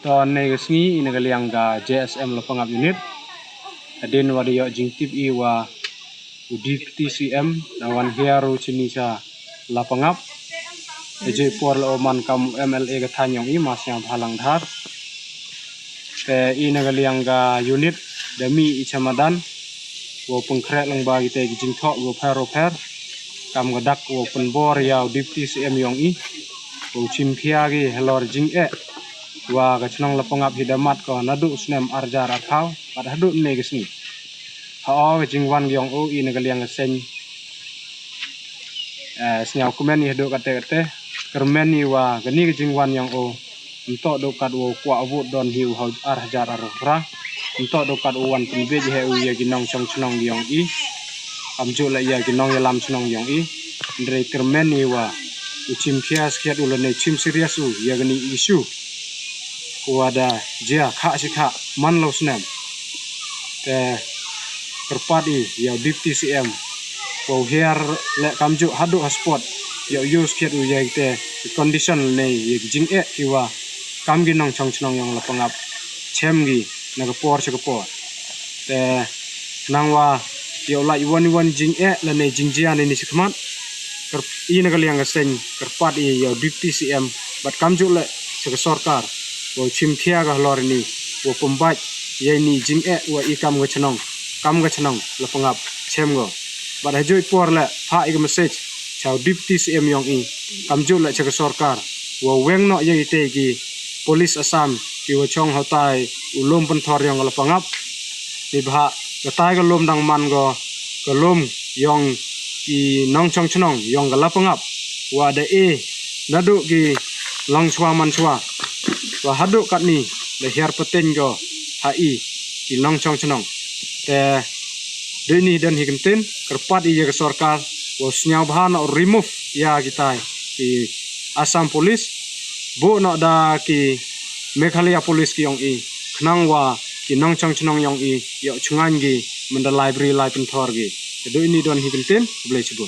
Ton negasni inagaliang ga JSM lapangap unit. Adin wadiyo jingtip iwa udip TCM nawan hiaru cinisa lapangap. Eje por oman kam MLA ga thanyong i masnya halang dhar. Te inagaliang ga unit demi icamadan wo pengkrek lang bagi te jingthok wo per kam gadak wo penbor ya udip TCM yong i wo chimphia gi helor jing wa gachnong lapangap hidamat ko nadu snem arjar athau pad hadu negasni ha jingwan gyong o inagaliang sen snyau kumen hadu kate kermeni wa gani jingwan yang o untuk dokat wo kwa avut don hiu arjar arra untuk dokat wan penbeje he u ya ginong chong chnong gyong i amju la ya ginong yalam chnong gyong i ndre kermeni wa uchim khias khiat ulane chim serius u ya gani isu wada jia kha sikha man lo snem te kerpadi ya dip TCM wo hiar le kamju hadu spot ya use kit u ya te condition ne ye jing kiwa kam gi nong chong chnong yang lapangap chem gi naga por chakapor te nangwa yo la iwan jing la ne jingjia ne ni sikmat ker i naga liang sen kerpadi ya dip TCM bat kamju le chaka sarkar wo chimthia ga lor ni wo pembat ye ni jing wa ikam ga chnong lapangap chem go bad hajoi por la pha i message chau dip TCM yong i kamju la chaka sarkar wo weng no ye te gi police Assam ki wo chong hotai ulum penthor yong lapangap ni bha gatai ga lom dang man go ga lom yong ki nong chong chnong yong ga lapangap wa da nadu gi long chwa man chwa wa hadu kat ni le hiar peten go hai ki long chong chnong te deni dan higenten kerpat i ga sarkar wo snyau bhan remove ya gitai ki Assam police bo no da ki Meghalaya police ki yong i khnang wa ki nong chong chnong yong i yo chungan gi menda library lai penthor gi deni don higenten blai chibur